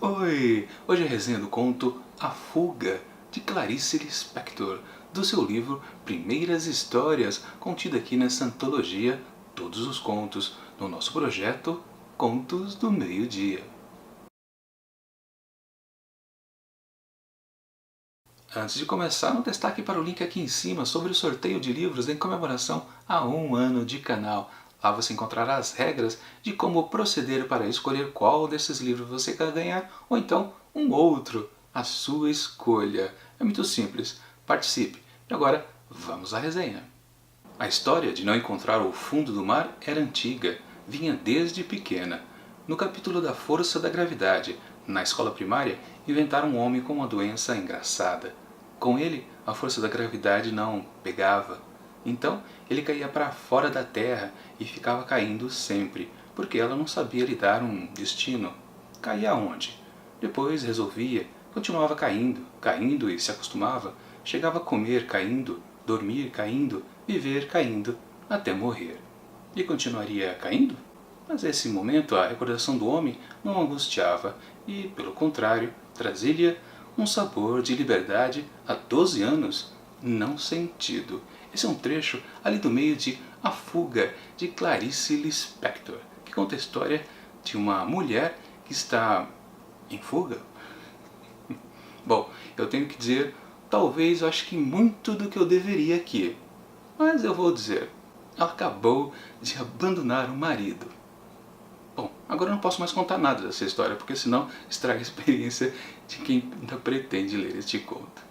Oi! Hoje é a resenha do conto A Fuga, de Clarice Lispector, do seu livro Primeiras Histórias, contido aqui nessa antologia Todos os Contos, no nosso projeto Contos do Meio-Dia. Antes de começar, um destaque para o link aqui em cima sobre o sorteio de livros em comemoração a 1 ano de canal. Lá você encontrará as regras de como proceder para escolher qual desses livros você quer ganhar, ou então um outro, a sua escolha. É muito simples, participe. E agora, vamos à resenha. A história de não encontrar o fundo do mar era antiga, vinha desde pequena. No capítulo da força da gravidade, na escola primária, inventaram um homem com uma doença engraçada. Com ele, a força da gravidade não pegava. Então, ele caía para fora da Terra e ficava caindo sempre, porque ela não sabia lhe dar um destino. Caía aonde? Depois resolvia, continuava caindo, caindo e se acostumava, chegava a comer caindo, dormir caindo, viver caindo, até morrer. E continuaria caindo? Mas nesse momento a recordação do homem não angustiava e, pelo contrário, trazia-lhe um sabor de liberdade há 12 anos não sentido. Esse é um trecho ali do meio de A Fuga, de Clarice Lispector, que conta a história de uma mulher que está em fuga. Bom, eu tenho que dizer, talvez eu acho que muito do que eu deveria aqui, mas eu vou dizer, ela acabou de abandonar o marido. Bom, agora eu não posso mais contar nada dessa história, porque senão estraga a experiência de quem ainda pretende ler este conto.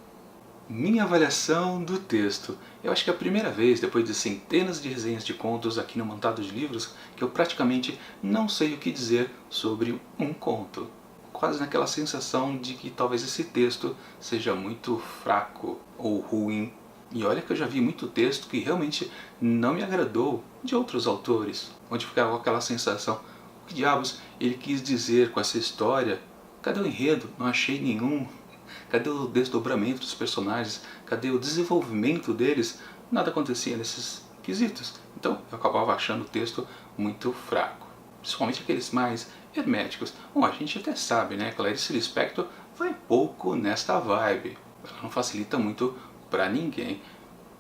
Minha avaliação do texto. Eu acho que é a primeira vez, depois de centenas de resenhas de contos aqui no Montado de Livros, que eu praticamente não sei o que dizer sobre um conto. Quase naquela sensação de que talvez esse texto seja muito fraco ou ruim. E olha que eu já vi muito texto que realmente não me agradou de outros autores, onde ficava com aquela sensação: o que diabos ele quis dizer com essa história? Cadê o enredo? Não achei nenhum. Cadê o desdobramento dos personagens? Cadê o desenvolvimento deles? Nada acontecia nesses quesitos. Então eu acabava achando o texto muito fraco. Principalmente aqueles mais herméticos. Bom, a gente até sabe, né? Clarice Lispector vai pouco nesta vibe. Ela não facilita muito para ninguém.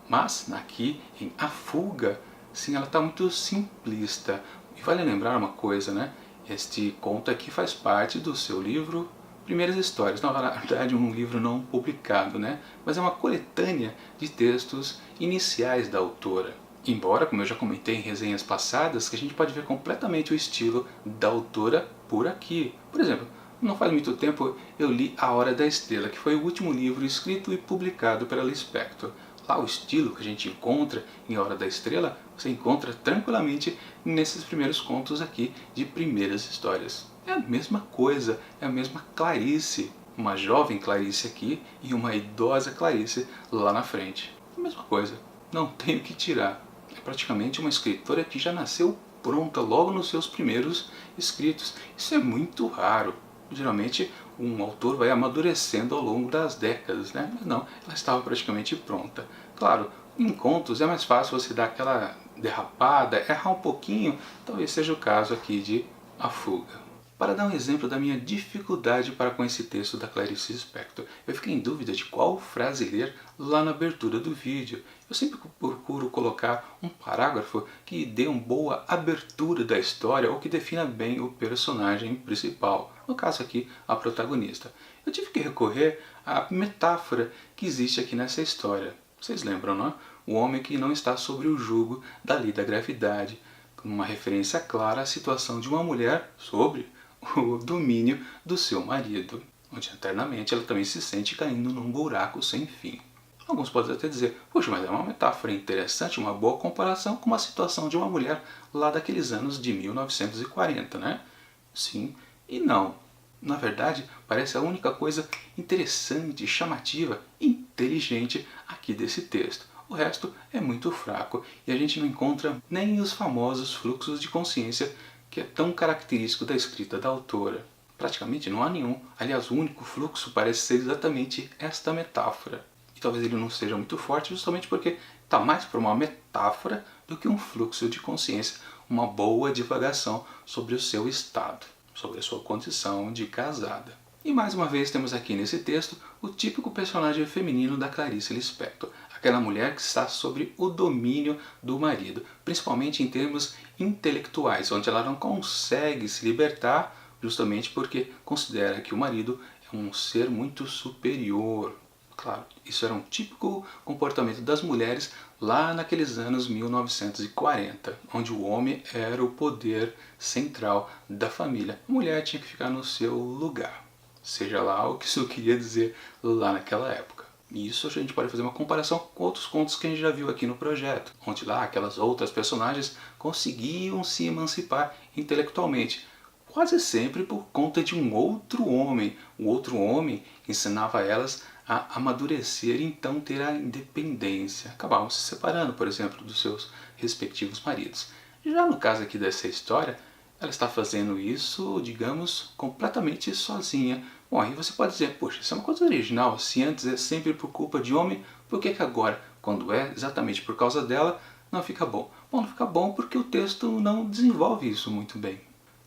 Mas aqui em A Fuga, sim, ela está muito simplista. E vale lembrar uma coisa, né? Este conto aqui faz parte do seu livro Primeiras Histórias. Na verdade, um livro não publicado, né? Mas é uma coletânea de textos iniciais da autora. Embora, como eu já comentei em resenhas passadas, que a gente pode ver completamente o estilo da autora por aqui. Por exemplo, não faz muito tempo eu li A Hora da Estrela, que foi o último livro escrito e publicado pela Lispector. Lá o estilo que a gente encontra em A Hora da Estrela, você encontra tranquilamente nesses primeiros contos aqui de Primeiras Histórias. É a mesma coisa, é a mesma Clarice. Uma jovem Clarice aqui e uma idosa Clarice lá na frente. A mesma coisa, não tenho que tirar. É praticamente uma escritora que já nasceu pronta logo nos seus primeiros escritos. Isso é muito raro. Geralmente um autor vai amadurecendo ao longo das décadas, né? Mas não, ela estava praticamente pronta. Claro, em contos é mais fácil você dar aquela derrapada, errar um pouquinho, talvez seja o caso aqui de A Fuga. Para dar um exemplo da minha dificuldade para com esse texto da Clarice Lispector, eu fiquei em dúvida de qual frase ler lá na abertura do vídeo. Eu sempre procuro colocar um parágrafo que dê uma boa abertura da história ou que defina bem o personagem principal, no caso aqui, a protagonista. Eu tive que recorrer à metáfora que existe aqui nessa história. Vocês lembram, não é? O homem que não está sob o jugo da lei da gravidade, com uma referência clara à situação de uma mulher sobre o domínio do seu marido, onde eternamente ela também se sente caindo num buraco sem fim. Alguns podem até dizer, poxa, mas é uma metáfora interessante, uma boa comparação com a situação de uma mulher lá daqueles anos de 1940, né? Sim e não. Na verdade, parece a única coisa interessante, chamativa, inteligente aqui desse texto. O resto é muito fraco e a gente não encontra nem os famosos fluxos de consciência que é tão característico da escrita da autora. Praticamente não há nenhum. Aliás, o único fluxo parece ser exatamente esta metáfora. E talvez ele não seja muito forte justamente porque está mais para uma metáfora do que um fluxo de consciência, uma boa divagação sobre o seu estado. sobre a sua condição de casada. E mais uma vez temos aqui nesse texto o típico personagem feminino da Clarice Lispector, aquela mulher que está sob o domínio do marido, principalmente em termos intelectuais, onde ela não consegue se libertar justamente porque considera que o marido é um ser muito superior. Claro, isso era um típico comportamento das mulheres lá naqueles anos 1940, onde o homem era o poder central da família. A mulher tinha que ficar no seu lugar, seja lá o que isso queria dizer lá naquela época. E isso a gente pode fazer uma comparação com outros contos que a gente já viu aqui no projeto, onde lá aquelas outras personagens conseguiam se emancipar intelectualmente, quase sempre por conta de um outro homem. O outro homem ensinava elas a amadurecer e então ter a independência. Acabavam se separando, por exemplo, dos seus respectivos maridos. Já no caso aqui dessa história, ela está fazendo isso, digamos, completamente sozinha. Bom, aí você pode dizer, poxa, isso é uma coisa original, se antes é sempre por culpa de homem, por que agora, quando é exatamente por causa dela, não fica bom? Bom, não fica bom porque o texto não desenvolve isso muito bem.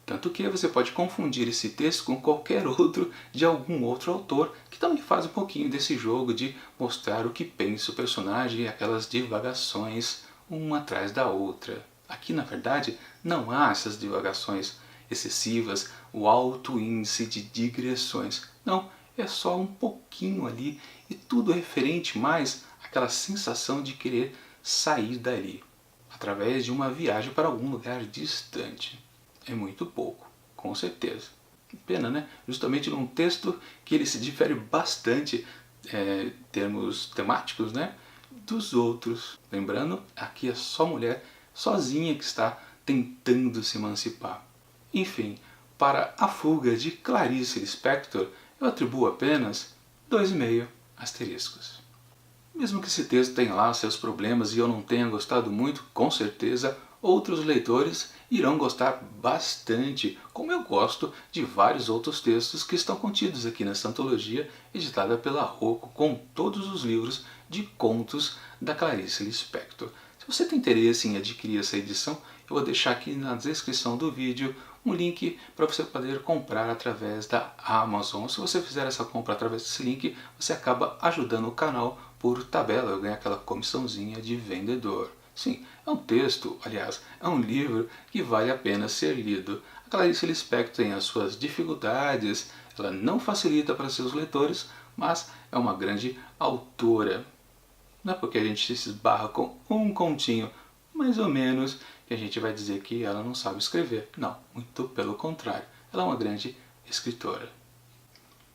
Tanto que você pode confundir esse texto com qualquer outro de algum outro autor que também faz um pouquinho desse jogo de mostrar o que pensa o personagem e aquelas divagações uma atrás da outra. Aqui, na verdade, não há essas divagações excessivas, o alto índice de digressões. Não, é só um pouquinho ali e tudo referente mais àquela sensação de querer sair dali, através de uma viagem para algum lugar distante. É muito pouco, com certeza. Pena, né? Justamente num texto que ele se difere bastante em termos temáticos, né, dos outros. Lembrando, aqui é só mulher sozinha que está tentando se emancipar. Enfim, para A Fuga de Clarice Lispector, eu atribuo apenas 2,5 asteriscos. Mesmo que esse texto tenha lá seus problemas e eu não tenha gostado muito, com certeza outros leitores irão gostar bastante, como eu gosto de vários outros textos que estão contidos aqui nessa antologia editada pela Rocco, com todos os livros de contos da Clarice Lispector. Se você tem interesse em adquirir essa edição, eu vou deixar aqui na descrição do vídeo um link para você poder comprar através da Amazon. Se você fizer essa compra através desse link, você acaba ajudando o canal por tabela, eu ganho aquela comissãozinha de vendedor. Sim, é um texto, aliás, é um livro que vale a pena ser lido. A Clarice Lispector tem as suas dificuldades, ela não facilita para seus leitores, mas é uma grande autora. Não é porque a gente se esbarra com um continho, mais ou menos, que a gente vai dizer que ela não sabe escrever. Não, muito pelo contrário, ela é uma grande escritora.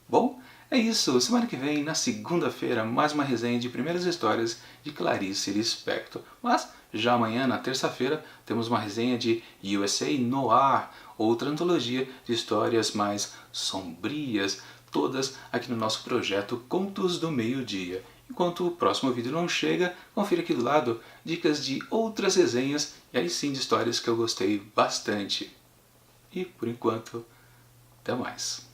Bom, é isso. Semana que vem, na segunda-feira, mais uma resenha de primeiras histórias de Clarice Lispector. Mas já amanhã, na terça-feira, temos uma resenha de USA Noir, outra antologia de histórias mais sombrias, todas aqui no nosso projeto Contos do Meio-Dia. Enquanto o próximo vídeo não chega, confira aqui do lado dicas de outras resenhas e aí sim de histórias que eu gostei bastante. E por enquanto, até mais.